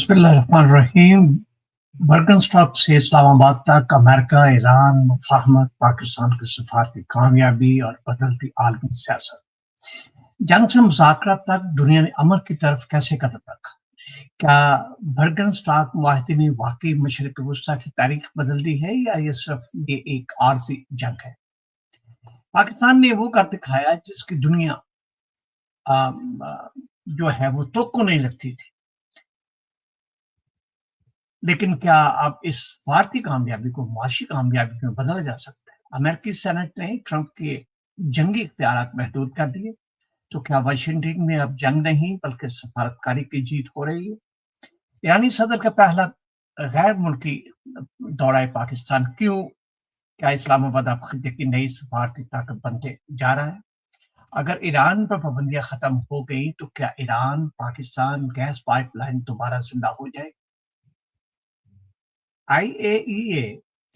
بسم اللہ الرحمن الرحیم۔ برگن اسٹاک سے اسلام آباد تک، امریکہ ایران مفاہمت، پاکستان کی سفارتی کامیابی اور بدلتی عالمی سیاست، جنگ سے مذاکرات تک دنیا نے امن کی طرف کیسے قدم رکھا؟ کیا برگن اسٹاک معاہدے نے واقعی مشرق وسطی کی تاریخ بدل دی ہے یا یہ صرف ایک عارضی جنگ ہے؟ پاکستان نے وہ کر دکھایا جس کی دنیا جو ہے وہ توقع نہیں رکھتی تھی، لیکن کیا اب اس بھارتی کامیابی کو معاشی کامیابی میں بدلا جا سکتا ہے؟ امریکی سینٹ نے ٹرمپ کے جنگی اختیارات محدود کر دیے، تو کیا واشنگٹن میں اب جنگ نہیں بلکہ سفارتکاری کی جیت ہو رہی ہے؟ ایرانی صدر کا پہلا غیر ملکی دورہ پاکستان کیوں؟ کیا اسلام آباد اب خطے کی نئی سفارتی طاقت بنتے جا رہا ہے؟ اگر ایران پر پابندیاں ختم ہو گئی تو کیا Iran Pakistan gas pipeline دوبارہ زندہ ہو جائے؟ IAEA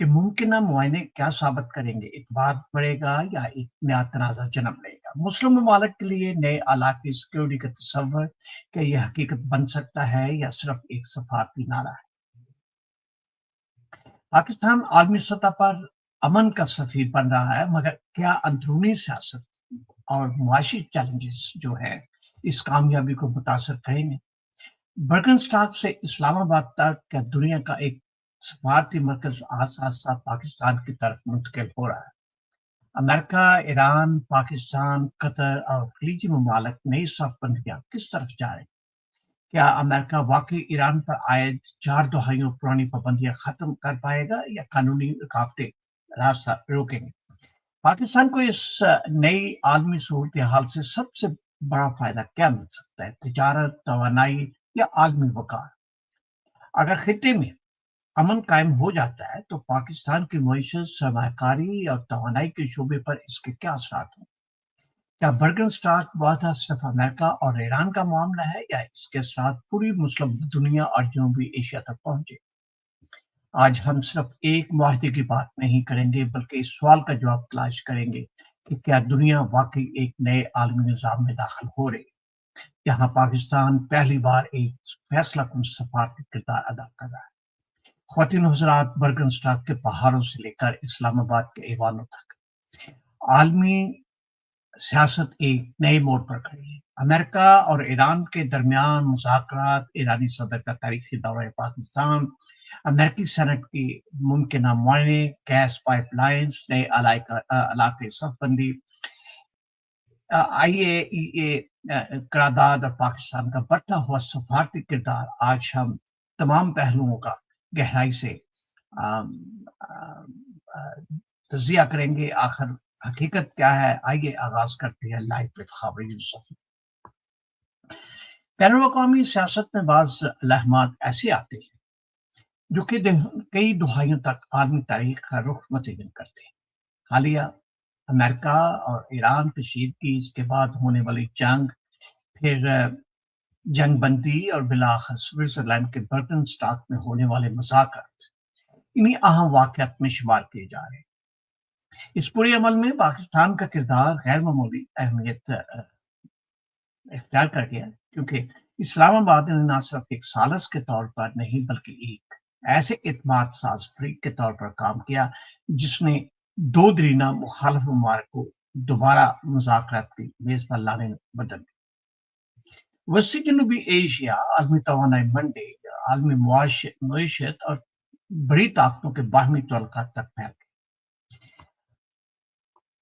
کے ممکنہ معائنے کیا ثابت کریں گے؟ اعتماد بڑھے گا یا ایک نیا تنازع جنم لے گا؟ مسلم ممالک کے لیے نئے علاقائی سیکورٹی کا تصور، کیا یہ حقیقت بن سکتا ہے یا صرف ایک سفارتی نعرہ ہے؟ پاکستان عالمی سطح پر امن کا سفیر بن رہا ہے، مگر کیا اندرونی سیاست اور معاشی چیلنجز جو ہے اس کامیابی کو متاثر کریں گے؟ برگن اسٹاک سے اسلام آباد تک کیا دنیا کا ایک سفارتی مرکز ساتھ ساتھ پاکستان کی طرف منتقل ہو رہا ہے؟ امریکہ، ایران، پاکستان، قطر اور خلیجی ممالک نئی صف بندیاں کس طرف جا رہے ہیں؟ کیا امریکہ واقعی ایران پر عائد 4 دہائیوں پرانی پابندیاں ختم کر پائے گا یا قانونی رکاوٹیں راستہ روکیں گے؟ پاکستان کو اس نئی عالمی صورتحال سے سب سے بڑا فائدہ کیا مل سکتا ہے؟ تجارت، توانائی یا عالمی وقار؟ اگر خطے میں امن قائم ہو جاتا ہے تو پاکستان کی معیشت، سرمایہ کاری اور توانائی کے شعبے پر اس کے کیا اثرات ہوں؟ کیا برگن اسٹاک معاہدہ صرف امریکہ اور ایران کا معاملہ ہے یا اس کے اثرات پوری مسلم دنیا اور جنوبی ایشیا تک پہنچے؟ آج ہم صرف ایک معاہدے کی بات نہیں کریں گے بلکہ اس سوال کا جواب تلاش کریں گے کہ کیا دنیا واقعی ایک نئے عالمی نظام میں داخل ہو رہی ہے، جہاں پاکستان پہلی بار ایک فیصلہ کن سفارتی کردار ادا کر رہا ہے؟ خواتین و حضرات، برگن اسٹاک کے پہاڑوں سے لے کر اسلام آباد کے ایوانوں تک عالمی سیاست ایک نئے موڑ پر کھڑی ہے۔ امریکہ اور ایران کے درمیان مذاکرات، ایرانی صدر کا تاریخی دورہ پاکستان، امریکی سینٹ کی ممکنہ معائنے، گیس پائپ لائنز، نئے علاقائی صف بندی، IAEA قرارداد اور پاکستان کا بڑھتا ہوا سفارتی کردار، آج ہم تمام پہلوؤں کا گہرائی سے تجزیہ کریں گے۔ آخر حقیقت کیا ہے؟ آئیے آغاز کرتے ہیں لائف وتھ خاور یوسف۔ بین الاقوامی سیاست میں بعض علامات ایسے آتے ہیں جو کہ کئی دہائیوں تک عالمی تاریخ کا رخ متعین کرتے ہیں۔ حالیہ امریکہ اور ایران کشیدگی، اس کے بعد ہونے والی جنگ، پھر جنگ بندی اور بالآخر سوئٹزرلینڈ کے برگن اسٹاک میں ہونے والے مذاکرات انہی اہم واقعات میں شمار کیے جا رہے ہیں۔ اس پورے عمل میں پاکستان کا کردار غیر معمولی اہمیت اختیار کر گیا، کیونکہ اسلام آباد نے نہ صرف ایک ثالث کے طور پر نہیں بلکہ ایک ایسے اعتماد ساز فریق کے طور پر کام کیا جس نے دو درینہ مخالف ممالک کو دوبارہ مذاکرات کی میز پر لانے میں بدل دی۔ وسطی جنوبی ایشیا عالمی توانائی منڈی، عالمی معیشت اور بڑی طاقتوں کے باہمی تعلقات تک پھیل گئے۔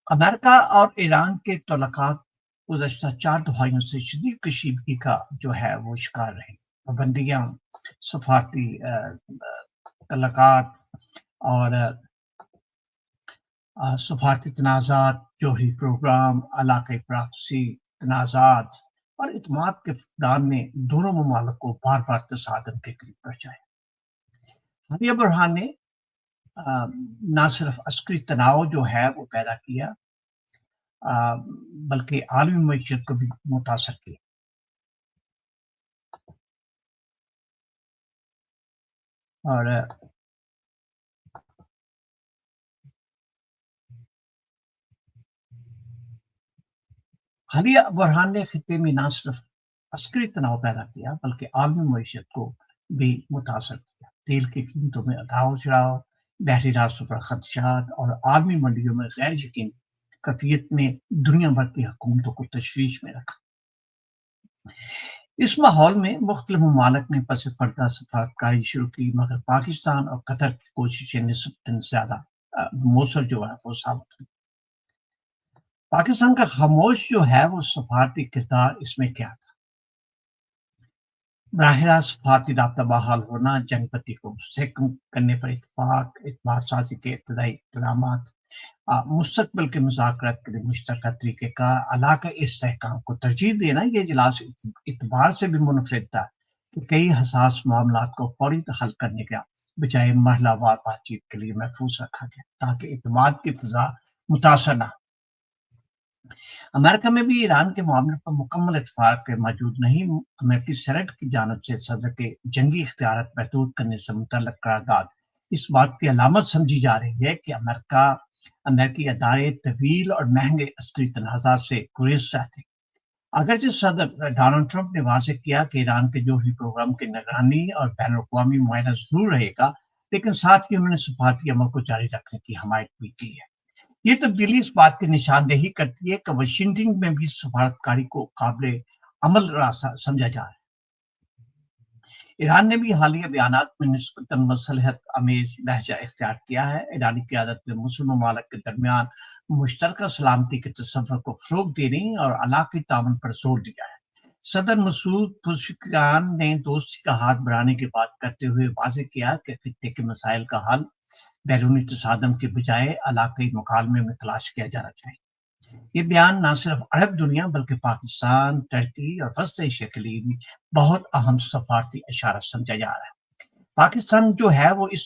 امریکہ اور ایران کے تعلقات گزشتہ 4 دہائیوں سے شدید کشیدگی کا جو ہے وہ شکار رہے۔ پابندیاں، سفارتی تعلقات اور سفارتی تنازعات، جوہری پروگرام، علاقائی پراکسی تنازعات اور اعتماد کے فقدان نے دونوں ممالک کو بار بار تصادم کے قریب پہنچایا۔ حالیہ بحران نے نہ صرف عسکری تناؤ جو ہے وہ پیدا کیا بلکہ عالمی معیشت کو بھی متاثر کیا۔ اور حالیہ بحران نے خطے میں نہ صرف عسکری تناؤ پیدا کیا بلکہ عالمی معیشت کو بھی متاثر کیا۔ تیل کی قیمتوں میں اتاؤ چڑھاؤ، بحری راستوں پر خدشات اور عالمی منڈیوں میں غیر یقین کیفیت نے دنیا بھر کی حکومتوں کو تشویش میں رکھا۔ اس ماحول میں مختلف ممالک نے پس پردہ سفارتکاری شروع کی، مگر پاکستان اور قطر کی کوششیں نسبتاً زیادہ مؤثر جو ہے وہ ثابت ہوئی۔ پاکستان کا خاموش جو ہے وہ سفارتی کردار اس میں کیا تھا؟ براہ راست سفارتی رابطہ بحال ہونا، جنگ بندی کو مستحکم کرنے پر اتفاق، اعتماد سازی کے ابتدائی اقدامات، مستقبل کے مذاکرات کے لیے مشترکہ طریقہ کار، علاقائی استحکام کو ترجیح دینا۔ یہ اجلاس اعتبار سے بھی منفرد تھا کہ کئی حساس معاملات کو فوری حل کرنے کا بجائے مرحلہ وار بات چیت کے لیے محفوظ رکھا گیا تاکہ اعتماد کی فضا متاثر نہ ہو۔ امریکہ میں بھی ایران کے معاملے پر مکمل اتفاق موجود نہیں۔ امریکی سینیٹ کی جانب سے صدر کے جنگی اختیارات محدود کرنے سے متعلق قرارداد اس بات کی علامت سمجھی جا رہی ہے کہ امریکی ادارے طویل اور مہنگے عسکری تنازعات سے گریز چاہتے ہیں۔ اگرچہ صدر ڈونلڈ ٹرمپ نے واضح کیا کہ ایران کے جوہری پروگرام کی نگرانی اور بین الاقوامی معاہدہ ضرور رہے گا، لیکن ساتھ ہی انہوں نے سفارتی عمل کو جاری رکھنے کی حمایت بھی کی ہے۔ یہ تبدیلی اس بات کی نشاندہی کرتی ہے کہ واشنگٹن میں بھی سفارتکاری کو قابل عمل راستہ سمجھا جا رہا ہے۔ ایران نے بھی حالیہ بیانات میں نسبتاً مصلحت آمیز لہجہ اختیار کیا ہے۔ ایرانی قیادت نے مسلم ممالک کے درمیان مشترکہ سلامتی کے تصور کو فروغ دینے اور علاقائی تعاون پر زور دیا ہے۔ صدر مسعود پزشکیان نے دوستی کا ہاتھ بڑھانے کی بات کرتے ہوئے واضح کیا کہ خطے کے مسائل کا حل بیرونی تصادم کے بجائے علاقائی مکالمے میں تلاش کیا جانا چاہیے۔ یہ بیان نہ صرف عرب دنیا بلکہ پاکستان، ترکی اور وسط ایشیا کے لیے بھی بہت اہم سفارتی اشارہ سمجھا جا رہا ہے۔ پاکستان جو ہے وہ اس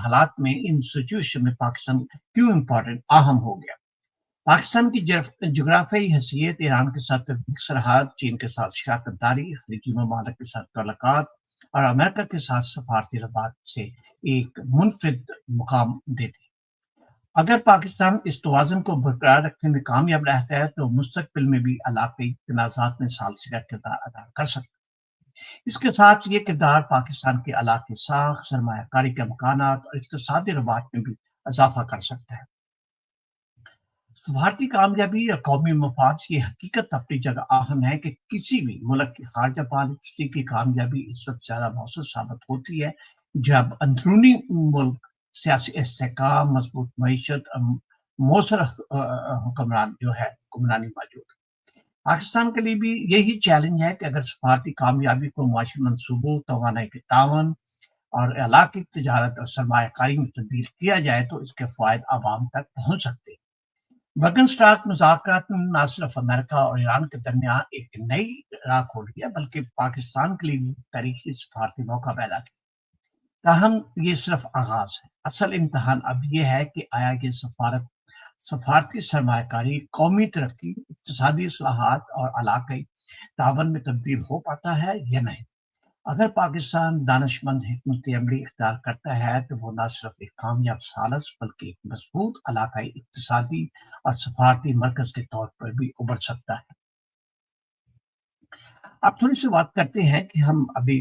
حالات میں ان سچویشن میں پاکستان کیوں امپورٹنٹ اہم ہو گیا؟ پاکستان کی جغرافیائی حیثیت، ایران کے ساتھ سرحد، چین کے ساتھ شراکت داری، خلیجی ممالک کے ساتھ تعلقات اور امریکہ کے ساتھ سفارتی رباط سے ایک منفرد مقام دیتے ہیں۔ اگر پاکستان اس توازن کو برقرار رکھنے میں کامیاب رہتا ہے تو مستقبل میں بھی علاقائی تنازعات میں ثالثی کا کردار ادا کر سکتا ہے۔ اس کے ساتھ یہ کردار پاکستان کے علاقائی ساخت، سرمایہ کاری کے امکانات اور اقتصادی رباط میں بھی اضافہ کر سکتا ہے۔ سفارتی کامیابی اور قومی مفاد یہ حقیقت اپنی جگہ اہم ہے کہ کسی بھی ملک کی خارجہ پالیسی کی کامیابی اس وقت زیادہ مؤثر ثابت ہوتی ہے جب اندرونی ملک سیاسی استحکام، مضبوط معیشت اور مؤثر حکمرانی موجود ہے۔ پاکستان کے لیے بھی یہی چیلنج ہے کہ اگر سفارتی کامیابی کو معاشی منصوبوں، توانائی کے تعاون اور علاقائی تجارت اور سرمایہ کاری میں تبدیل کیا جائے تو اس کے فوائد عوام تک پہنچ سکتے ہیں۔ برگن اسٹراک مذاکرات نے نہ صرف امریکہ اور ایران کے درمیان ایک نئی راہ کھول دیا بلکہ پاکستان کے لیے بھی تاریخی سفارتی موقع پیدا کیا۔ تاہم یہ صرف آغاز ہے۔ اصل امتحان اب یہ ہے کہ آیا یہ سفارتی سرمایہ کاری قومی ترقی، اقتصادی اصلاحات اور علاقائی تعاون میں تبدیل ہو پاتا ہے یا نہیں۔ اگر پاکستان دانشمند حکمت عملی اختیار کرتا ہے تو وہ نہ صرف ایک کامیاب ثالث بلکہ ایک مضبوط علاقائی اقتصادی اور سفارتی مرکز کے طور پر بھی ابھر سکتا ہے۔ اب تھوڑی سی بات کرتے ہیں کہ ہم ابھی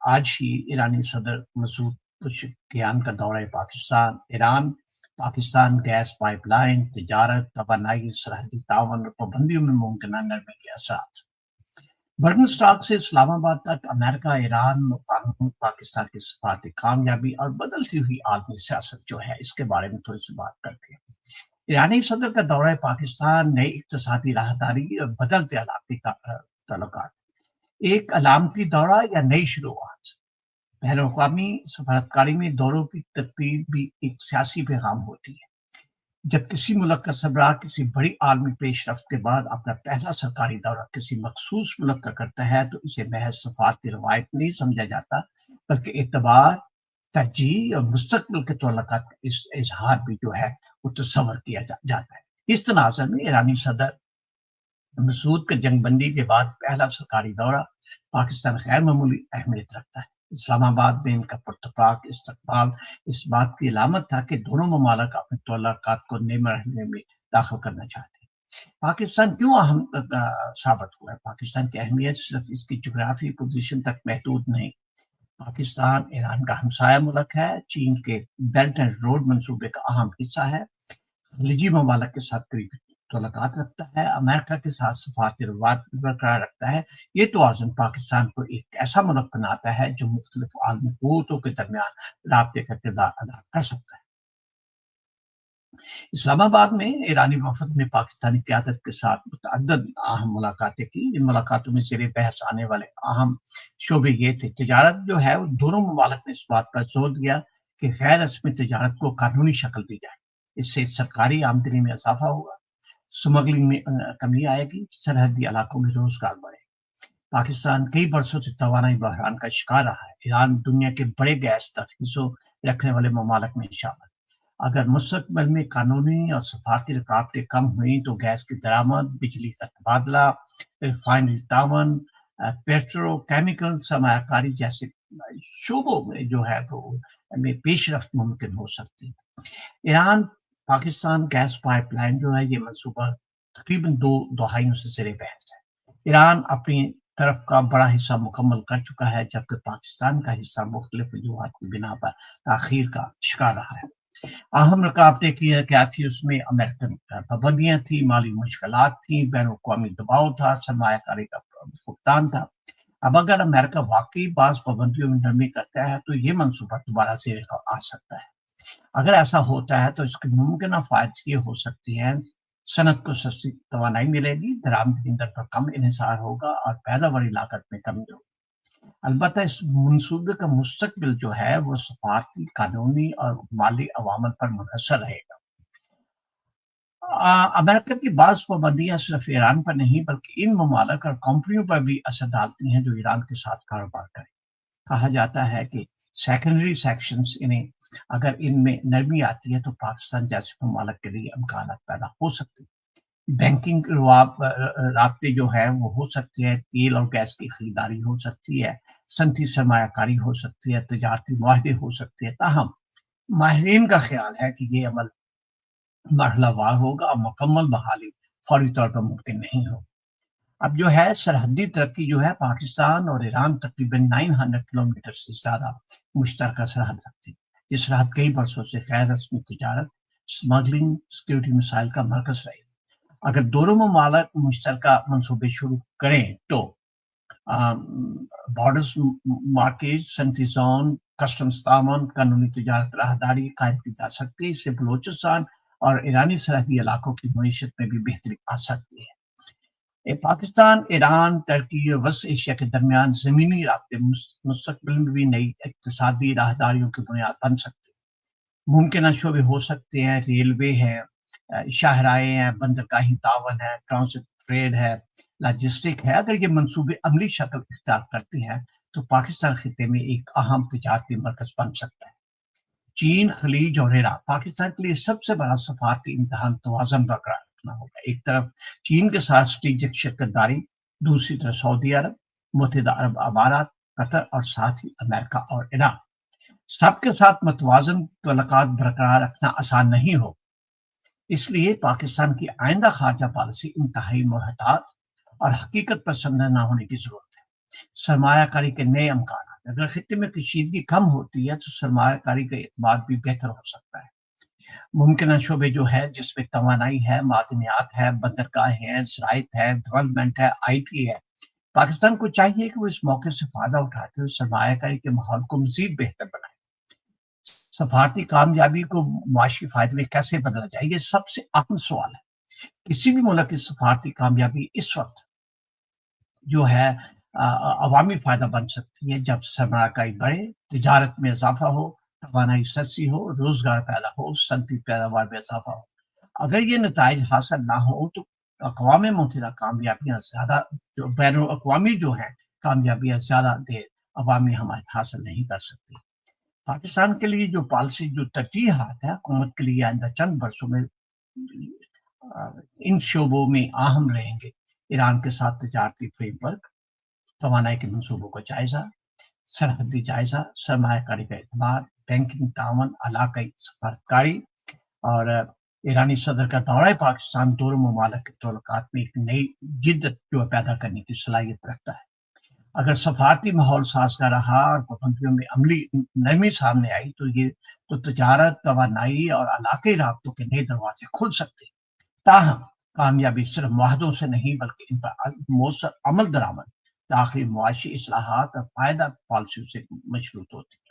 آج ہی ایرانی صدر مسعود پزشکیان کا دورہ Pakistan, Iran Pakistan gas pipeline, تجارت، توانائی، سرحدی تعاون اور پابندیوں میں ممکنہ نرمی کے اثرات۔ برگن اسٹراک سے اسلام آباد تک، امریکہ، ایران، پاکستان کی سفارتی کامیابی اور بدلتی ہوئی عالمی سیاست جو ہے اس کے بارے میں تھوڑی سی بات کرتے ہیں۔ ایرانی صدر کا دورہ پاکستان نئی اقتصادی راہداری اور بدلتے علاقائی تعلقات، ایک علامتی دورہ یا نئی شروعات؟ بین الاقوامی سفارتکاری میں دوروں کی ترتیب بھی ایک سیاسی پیغام ہوتی ہے۔ جب کسی ملک کا سربراہ کسی بڑی عالمی پیش رفت کے بعد اپنا پہلا سرکاری دورہ کسی مخصوص ملک کا کرتا ہے تو اسے محض سفارتی روایت نہیں سمجھا جاتا بلکہ اعتبار، ترجیح اور مستقبل کے تعلقات کا اظہار بھی جو ہے وہ تصور کیا جاتا ہے۔ اس تناظر میں ایرانی صدر مسعود کا جنگ بندی کے بعد پہلا سرکاری دورہ پاکستان غیر معمولی اہمیت رکھتا ہے۔ اسلام آباد میں ان کا پرتپاک استقبال اس بات کی علامت تھا کہ دونوں ممالک اپنے تعلقات کو نئے مرحلے میں داخل کرنا چاہتے ہیں۔ پاکستان کیوں اہم ثابت ہوا ہے؟ پاکستان کی اہمیت صرف اس کی جغرافی پوزیشن تک محدود نہیں پاکستان ایران کا ہمسایہ ملک ہے، چین کے بیلٹ اینڈ روڈ منصوبے کا اہم حصہ ہے، خلیجی ممالک کے ساتھ قریبی تعلقات رکھتا ہے، امریکہ کے ساتھ سفارتی روابط بھی برقرار رکھتا ہے۔ یہ توازن پاکستان کو ایک ایسا ملک بناتا ہے جو مختلف عالمی قوتوں کے درمیان رابطے کا کردار ادا کر سکتا ہے۔ اسلام آباد میں ایرانی وفد نے پاکستانی قیادت کے ساتھ متعدد اہم ملاقاتیں کی۔ ان ملاقاتوں میں زیر بحث آنے والے اہم شعبے یہ تھے: تجارت جو ہے وہ دونوں ممالک نے اس بات پر زور دیا کہ غیر رسمی تجارت کو قانونی شکل دی جائے، اس سے سرکاری آمدنی میں اضافہ ہوگا، سمگلنگ میں کمی آئے گی، سرحدی علاقوں میں روزگار بڑھے گا۔ پاکستان کئی برسوں سے توانائی بحران کا شکار رہا ہے۔ ایران دنیا کے بڑے گیس تخصصوں رکھنے والے ممالک میں شامل ہے۔ اگر مستقبل میں قانونی اور سفارتی رکاوٹیں کم ہوئیں تو گیس کی درآمد، بجلی کا تبادلہ، ریفائنری تعاون، پیٹرو کیمیکل سرمایہ کاری جیسے شعبوں میں جو ہے وہ میں پیش رفت ممکن ہو سکتی ہے۔ Iran Pakistan gas pipeline جو ہے یہ منصوبہ تقریباً 2 دہائیوں سے زیر بحث ہے۔ ایران اپنی طرف کا بڑا حصہ مکمل کر چکا ہے، جبکہ پاکستان کا حصہ مختلف وجوہات کی بنا پر تاخیر کا شکار رہا ہے۔ اہم رکاوٹیں کیا تھی اس میں امریکن پابندیاں تھیں، مالی مشکلات تھیں، بین الاقوامی دباؤ تھا، سرمایہ کاری کا فقدان تھا۔ اب اگر امریکہ واقعی بعض پابندیوں میں نرمی کرتا ہے تو یہ منصوبہ دوبارہ زیر آ سکتا ہے۔ اگر ایسا ہوتا ہے تو اس کے ممکنہ فوائد یہ ہو سکتی ہیں: صنعت کو سستی توانائی ملے گی، درآمدی ایندھن پر کم انحصار ہوگا اور پیداواری لاگت میں کمی ہوگی۔ البتہ اس منصوبے کا مستقبل جو ہے وہ سفارتی، قانونی اور مالی عوامل پر منحصر رہے گا۔ امریکہ کی بعض پابندیاں صرف ایران پر نہیں بلکہ ان ممالک اور کمپنیوں پر بھی اثر ڈالتی ہیں جو ایران کے ساتھ کاروبار کریں۔ کہا جاتا ہے کہ سیکنڈری سیکشنز اگر ان میں نرمی آتی ہے تو پاکستان جیسے ممالک کے لیے امکانات پیدا ہو سکتے ہیں۔ بینکنگ رابطے جو ہے وہ ہو سکتے ہیں، تیل اور گیس کی خریداری ہو سکتی ہے، صنعتی سرمایہ کاری ہو سکتی ہے، تجارتی معاہدے ہو سکتے ہیں۔ تاہم ماہرین کا خیال ہے کہ یہ عمل مرحلہ وار ہوگا اور مکمل بحالی فوری طور پر ممکن نہیں ہوگی۔ اب جو ہے سرحدی ترقی جو ہے، پاکستان اور ایران تقریباً 900 کلومیٹر سے زیادہ مشترکہ سرحد رکھتی ہے۔ یہ سرحد کئی برسوں سے غیر رسمی تجارت، اسمگلنگ، سیکورٹی مسائل کا مرکز رہی۔ اگر دونوں ممالک مشترکہ منصوبے شروع کریں تو بارڈرز مارکیج، صنعتی زون، کسٹمز تعاون، قانونی تجارت راہداری قائم کی جا سکتی ہے۔ اس سے بلوچستان اور ایرانی سرحدی علاقوں کی معیشت میں بھی بہتری آ سکتی ہے۔ پاکستان، ایران، ترکی اور وسط ایشیا کے درمیان زمینی رابطے مستقبل میں بھی نئی اقتصادی راہداریوں کی بنیاد بن سکتے ہیں۔ ممکنہ شعبے ہو سکتے ہیں: ریلوے ہے، شاہراہیں ہیں، بندرگاہی تعاون ہے، ٹرانزٹ ٹریڈ ہے، لاجسٹک ہے۔ اگر یہ منصوبے عملی شکل اختیار کرتے ہیں تو پاکستان خطے میں ایک اہم تجارتی مرکز بن سکتا ہے۔ چین، خلیج اور ایران پاکستان کے لیے سب سے بڑا سفارتی امتحان توازن برقرار رکھنا ہوگا۔ ایک طرف چین کے ساتھ اسٹریٹجک شراکت داری، دوسری طرف سعودی عرب، متحدہ عرب امارات، قطر اور ساتھ ہی امریکہ اور ایران۔ سب کے ساتھ متوازن تعلقات برقرار رکھنا آسان نہیں ہو، اس لیے پاکستان کی آئندہ خارجہ پالیسی انتہائی محتاط اور حقیقت پسند نہ ہونے کی ضرورت ہے۔ سرمایہ کاری کے نئے امکانات: اگر خطے میں کشیدگی کم ہوتی ہے تو سرمایہ کاری کا اعتماد بھی بہتر ہو سکتا ہے۔ ممکنہ شعبے جو ہے جس میں توانائی ہے، معدنیات ہے، بندرگاہیں ہیں، زراعت ہے، ڈیولپمنٹ ہے، آئی ٹی ہے۔ پاکستان کو چاہیے کہ وہ اس موقع سے فائدہ اٹھاتے ہوئے سرمایہ کاری کے ماحول کو مزید بہتر بنائے۔ سفارتی کامیابی کو معاشی فائدے میں کیسے بدلا جائے، یہ سب سے اہم سوال ہے۔ کسی بھی ملک کی سفارتی کامیابی اس وقت جو ہے عوامی فائدہ بن سکتی ہے جب سرمایہ کاری بڑھے، تجارت میں اضافہ ہو، توانائی سستی ہو، روزگار پیدا ہو، صنعتی پیداوار میں اضافہ ہو۔ اگر یہ نتائج حاصل نہ ہو تو اقوام متحدہ کامیابیاں زیادہ جو بین الاقوامی جو ہیں کامیابیاں زیادہ دیر عوامی حمایت حاصل نہیں کر سکتی۔ پاکستان کے لیے جو پالیسی جو ترجیحات ہے حکومت کے لیے آئندہ چند برسوں میں ان شعبوں میں اہم رہیں گے: ایران کے ساتھ تجارتی فریم ورک، توانائی کے منصوبوں کا جائزہ، سرحدی جائزہ، سرمایہ کاری کا اعتماد، بینکنگ تعاون، علاقائی سفارتکاری، اور ایرانی صدر کا دورہ پاکستان دونوں ممالک کے تعلقات میں ایک نئی جدت جو پیدا کرنے کی صلاحیت رکھتا ہے۔ اگر سفارتی ماحول سازگار رہا اور پابندیوں میں عملی نرمی سامنے آئی تو تجارت، توانائی اور علاقائی رابطوں کے نئے دروازے کھل سکتے ہیں۔ تاہم کامیابی صرف معاہدوں سے نہیں بلکہ ان پر مؤثر عمل درآمد، داخلی معاشی اصلاحات اور پائیدار پالیسیوں سے مشروط ہوتی ہے۔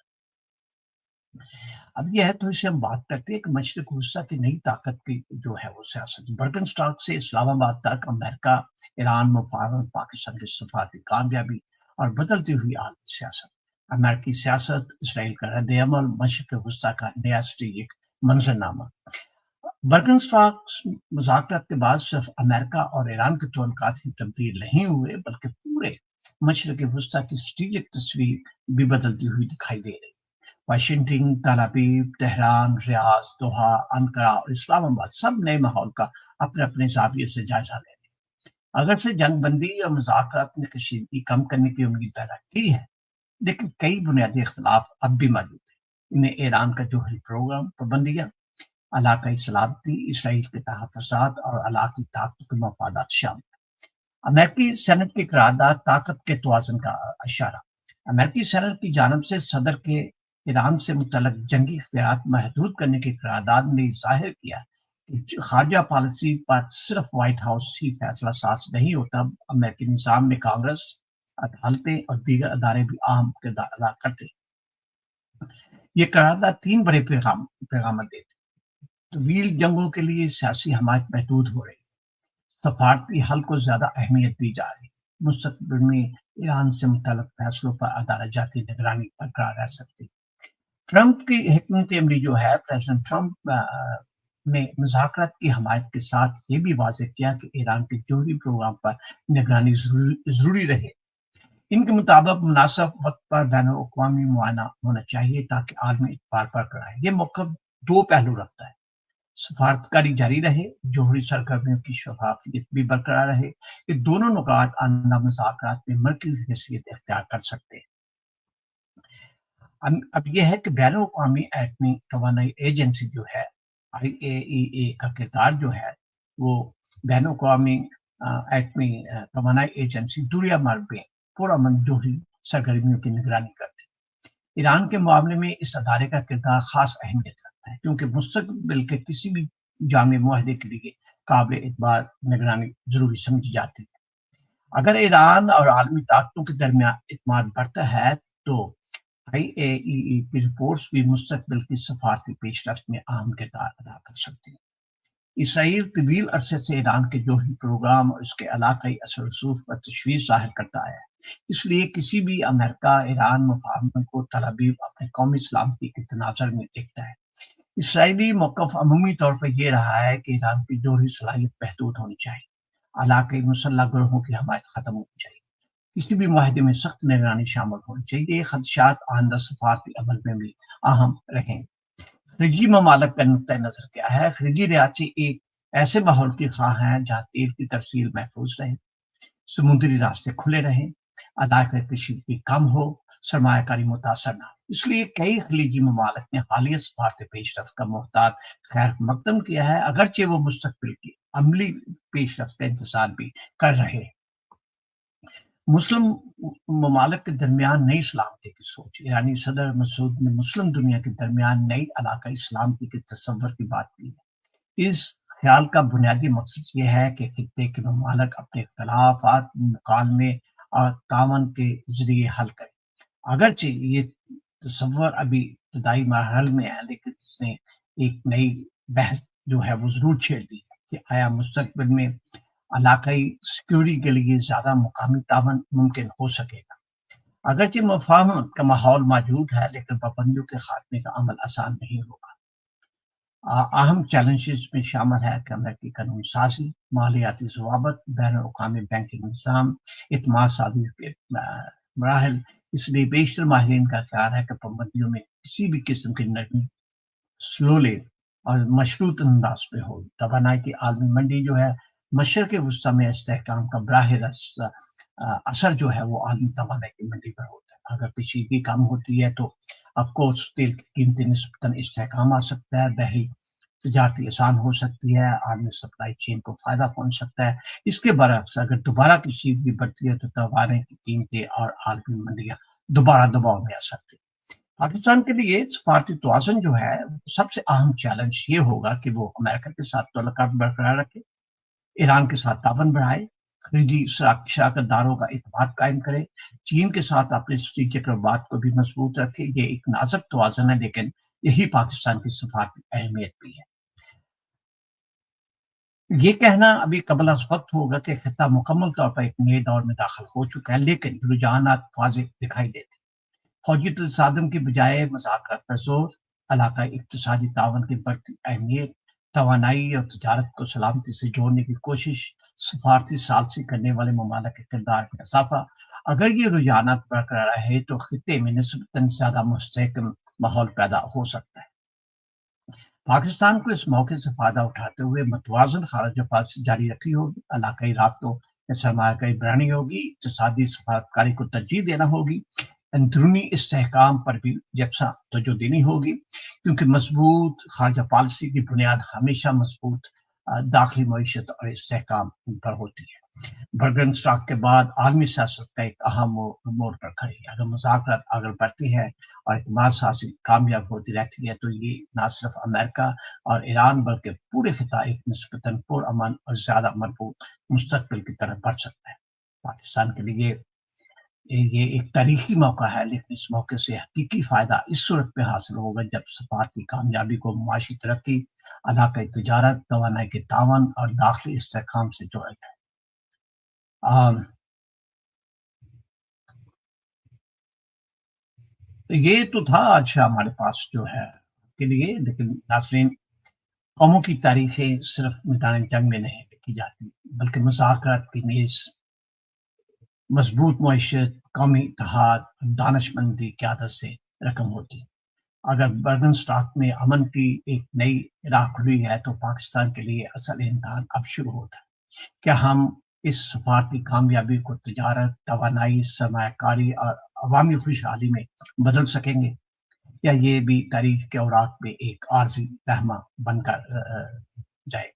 اب یہ ہے تو اسے ہم بات کرتے ہیں کہ مشرق وسطیٰ کی نئی طاقت کی جو ہے وہ سیاست، برگن اسٹاک سے اسلام آباد تک، امریکہ، ایران مفاہمت، پاکستان کی سفارتی کامیابی اور بدلتی ہوئی عالمی سیاست۔ امریکی سیاست، اسرائیل کا رد عمل، مشرق وسطیٰ کا نیا اسٹریٹجک منظرنامہ۔ برگن اسٹاک مذاکرات کے بعد صرف امریکہ اور ایران کے تعلقات ہی تبدیل نہیں ہوئے بلکہ پورے مشرق وسطیٰ کی اسٹریٹجک تصویر بھی بدلتی ہوئی دکھائی دے رہی۔ واشنگٹن، تل ابیب، تہران، ریاض، دوحہ، انقرہ اور اسلام آباد سب نئے ماحول کا اپنے اپنے زاویے سے جائزہ لے رہے ہیں۔ اگر سے جنگ بندی اور مذاکرات نے کشیدگی کم کرنے کی امید پیدا کی ہے، لیکن کئی بنیادی اختلاف اب بھی موجود ہیں۔ ان میں ایران کا جوہری پروگرام، پابندیاں، علاقائی سلامتی، اسرائیل کے تحفظات اور علاقائی طاقتوں کے مفادات شامل ہیں۔ امریکی سینٹ کی قرارداد طاقت کے توازن کا اشارہ۔ امریکی سینٹ کی جانب سے صدر کے ایران سے متعلق جنگی اختیارات محدود کرنے کی قرارداد نے ظاہر کیا کہ خارجہ پالیسی پر صرف وائٹ ہاؤس ہی فیصلہ ساز نہیں ہوتا، امریکی نظام میں کانگریس، عدالتیں اور دیگر ادارے بھی اہم کردار ادا کرتے ہیں۔ یہ قرارداد تین بڑے پیغامات دیتی: طویل جنگوں کے لیے سیاسی حمایت محدود ہو رہی ہے، سفارتی حل کو زیادہ اہمیت دی جا رہی ہے، مستقبل میں ایران سے متعلق فیصلوں پر عدالت جاتی نگرانی برقرار رہ سکتی ہے۔ ٹرمپ کی حکمت عملی جو ہے، پریزیڈنٹ ٹرمپ نے مذاکرات کی حمایت کے ساتھ یہ بھی واضح کیا کہ ایران کے جوہری پروگرام پر نگرانی ضروری رہے۔ ان کے مطابق مناسب وقت پر بین الاقوامی معائنہ ہونا چاہیے تاکہ عالمی اعتبار برقرار رہے۔ یہ موقف دو پہلو رکھتا ہے: سفارتکاری جاری رہے، جوہری سرگرمیوں کی شفافیت بھی برقرار رہے۔ یہ دونوں نکات آئندہ مذاکرات میں مرکزی حیثیت اختیار کر سکتے ہیں۔ اب یہ ہے کہ بین الاقوامی ایٹمی توانائی ایجنسی جو ہے، IAEA کا کردار جو ہے وہ بین الاقوامی ایٹمی توانائی ایجنسی دنیا بھر میں پرامن جوہری سرگرمیوں کی نگرانی کرتی ہے۔ ایران کے معاملے میں اس ادارے کا کردار خاص اہمیت رکھتا ہے کیونکہ مستقبل کے کسی بھی جامع معاہدے کے لیے قابل اعتبار نگرانی ضروری سمجھی جاتی ہے۔ اگر ایران اور عالمی طاقتوں کے درمیان اعتماد بڑھتا ہے تو IAEA کی رپورٹس بھی مستقبل کی سفارتی پیش رفت میں اہم کردار ادا کر سکتی ہیں۔ اسرائیل طویل عرصے سے ایران کے جوہری پروگرام اور اس کے علاقائی اثر و رسوخ پر تشویش ظاہر کرتا ہے، اس لیے کسی بھی امریکہ ایران مفاہمت کو تل ابیب اپنے قومی سلامتی کے تناظر میں دیکھتا ہے۔ اسرائیلی موقف عمومی طور پر یہ رہا ہے کہ ایران کی جوہری صلاحیت محدود ہونی چاہیے، علاقائی مسلح گروہوں کی حمایت ختم ہونی چاہیے، کسی بھی معاہدے میں سخت نگرانی شامل ہونی چاہیے۔ یہ خدشات آئندہ سفارتی عمل میں بھی اہم رہیں۔ خلیجی ممالک کا نقطۂ نظر کیا ہے؟ خلیجی ریاستیں ایک ایسے ماحول کی خواہاں ہیں جہاں تیل کی ترسیل محفوظ رہے، سمندری راستے کھلے رہیں، علاقائی کشیدگی کم ہو، سرمایہ کاری متاثر نہ ہو۔ اس لیے کئی خلیجی ممالک نے حالیہ سفارتی پیش رفت کا محتاط خیر مقدم کیا ہے، اگرچہ وہ مستقبل کی عملی پیش رفت کا انتظار بھی کر رہے ہیں۔ مسلم ممالک کے درمیان نئی سلامتی کی سوچ۔ ایرانی صدر مسعود نے مسلم دنیا کے درمیان نئی علاقائی سلامتی کے تصور کی بات کی ہے۔ اس خیال کا بنیادی مقصد یہ ہے کہ خطے کے ممالک اپنے اختلافات مکالمے اور تعاون کے ذریعے حل کریں۔ اگرچہ یہ تصور ابھی ابتدائی مرحلے میں ہے، لیکن اس نے ایک نئی بحث جو ہے وہ ضرور چھیڑ دی ہے کہ آیا مستقبل میں علاقائی سیکیورٹی کے لیے زیادہ مقامی تعاون ممکن ہو سکے گا۔ اگرچہ مفاہمت کا ماحول موجود ہے، لیکن پابندیوں کے خاتمے کا عمل آسان نہیں ہوگا۔ اہم چیلنجز میں شامل ہے کہ امریکی قانون سازی، مالیاتی ضوابط، بین الاقوامی بینکنگ نظام، اعتماد سازی کے مراحل۔ اس لیے بیشتر ماہرین کا خیال ہے کہ پابندیوں میں کسی بھی قسم کی نرمی سلولے اور مشروط انداز پہ ہو۔ توانائی کی عالمی منڈی جو ہے، مشرق وسطیٰ میں استحکام کا براہ راست اثر جو ہے وہ عالمی توانائی کی منڈی پر ہوتا ہے۔ اگر کشیدگی کم ہوتی ہے تو آف کورس تیل کی قیمتیں نسبتاً استحکام آ سکتا ہے، بحری تجارتی آسان ہو سکتی ہے، عالمی سپلائی چین کو فائدہ پہنچ سکتا ہے۔ اس کے برعکس اگر دوبارہ کشیدگی بڑھتی ہے تو توانائی کی قیمتیں اور عالمی منڈیاں دوبارہ دباؤ میں آ سکتی ہیں۔ پاکستان کے لیے سفارتی توازن جو ہے سب سے اہم چیلنج یہ ہوگا کہ وہ امریکہ کے ساتھ تعلقات برقرار رکھے، ایران کے ساتھ تعاون بڑھائے، خلیجی شراکت داروں کا اعتماد قائم کرے، چین کے ساتھ اپنے اسٹریٹجک روابط کو بھی مضبوط رکھے۔ یہ ایک نازک توازن ہے، لیکن یہی پاکستان کی سفارتی اہمیت بھی ہے۔ یہ کہنا ابھی قبل از وقت ہوگا کہ خطہ مکمل طور پر ایک نئے دور میں داخل ہو چکا ہے، لیکن رجحانات واضح دکھائی دیتے ہیں۔ فوجی تصادم کی بجائے مذاکرات پر زور، علاقائی اقتصادی تعاون کی بڑھتی اہمیت، توانائی اور تجارت کو سلامتی سے جوڑنے کی کوشش، سفارتی ثالثی کرنے والے ممالک کے کردار میں اضافہ۔ اگر یہ رجحانات برقرار رہے تو خطے میں نسبتاً زیادہ مستحکم ماحول پیدا ہو سکتا ہے۔ پاکستان کو اس موقع سے فائدہ اٹھاتے ہوئے متوازن خارجہ پالیسی جاری رکھنی ہوگی، علاقائی رابطوں میں سرمایہ کاری بڑھانی ہوگی، اقتصادی سفارتکاری کو ترجیح دینا ہوگی، اندرونی استحکام پر بھی یکساں توجہ دینی ہوگی، کیونکہ مضبوط خارجہ پالیسی کی بنیاد ہمیشہ مضبوط داخلی معیشت اور استحکام پر ہوتی ہے۔ برگن اسٹاک کے بعد عالمی سیاست کا ایک اہم موڑ پر کھڑی ہے۔ اگر مذاکرات آگے بڑھتی ہے اور اعتماد سازی کامیاب ہوتی رہتی ہے تو یہ نہ صرف امریکہ اور ایران بلکہ پورے خطہ ایک نسبتاً پرامن اور زیادہ مربوط مستقبل کی طرف بڑھ سکتا ہے۔ پاکستان کے لیے یہ ایک تاریخی موقع ہے، لیکن اس موقع سے حقیقی فائدہ اس صورت پہ حاصل ہوگا جب سفارتی کامیابی کو معاشی ترقی، علاقائی تجارت، توانائی کے تعاون اور داخلی استحکام سے جوڑا جائے۔ یہ تو تھا آج ہمارے پاس جو ہے کے لیے، لیکن ناظرین، قوموں کی تاریخیں صرف میدان جنگ میں نہیں لکھی جاتی بلکہ مذاکرات کی نیز، مضبوط معیشت، قومی اتحاد، دانش مندی قیادت سے رقم ہوتی۔ اگر برگن اسٹاک میں امن کی ایک نئی راہ کھلی ہے تو پاکستان کے لیے اصل امتحان اب شروع ہوتا ہے۔ کیا ہم اس سفارتی کامیابی کو تجارت، توانائی، سرمایہ کاری اور عوامی خوشحالی میں بدل سکیں گے، یا یہ بھی تاریخ کے اوراق میں ایک عارضی لمحہ بن کر جائے گا؟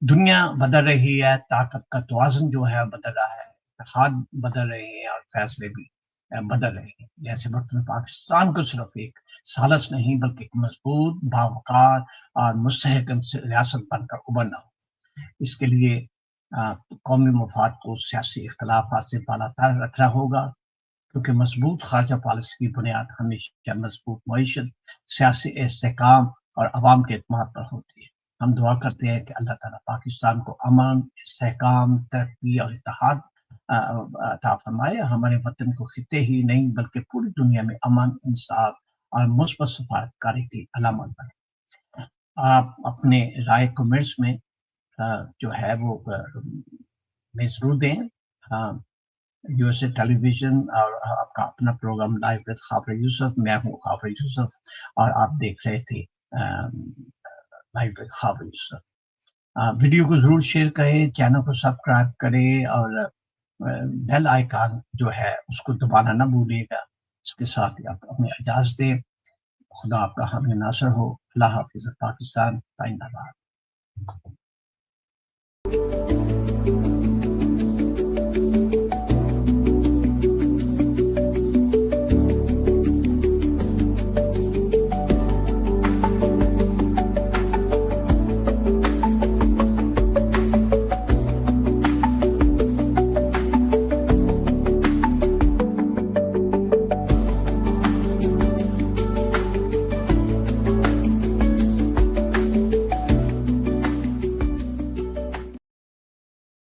دنیا بدل رہی ہے، طاقت کا توازن جو ہے بدل رہا ہے، اتحاد بدل رہے ہیں اور فیصلے بھی بدل رہے ہیں۔ جیسے وقت میں پاکستان کو صرف ایک ثالث نہیں بلکہ ایک مضبوط، باوقار اور مستحکم ریاست بن کر ابھرنا ہو۔ اس کے لیے قومی مفاد کو سیاسی اختلافات سے بالاتر رکھنا ہوگا، کیونکہ مضبوط خارجہ پالیسی کی بنیاد ہمیشہ مضبوط معیشت، سیاسی استحکام اور عوام کے اعتماد پر ہوتی ہے۔ ہم دعا کرتے ہیں کہ اللہ تعالیٰ پاکستان کو امن، استحکام، ترقی اور اتحاد عطا فرمائے، ہمارے وطن کو خطے ہی نہیں بلکہ پوری دنیا میں امن، انصاف اور مثبت سفارتکاری کی علامت بنے۔ آپ اپنے رائے کمنٹس میں جو ہے وہ میں ضرور دیں۔ U S A television اور آپ کا اپنا programme live with Khawar Yusuf, میں ہوں خاور یوسف اور آپ دیکھ رہے تھے live with Khawar Yusuf. Video کو ضرور شیئر کریں، چینل کو سبسکرائب کریں اور بیل آئیکن جو ہے اس کو دبانا نہ بھولیے گا۔ اس کے ساتھ ہی آپ ہمیں اجازت دیں۔ خدا آپ کا حامی ناصر ہو۔ اللہ حافظ۔ پاکستان زندہ باد۔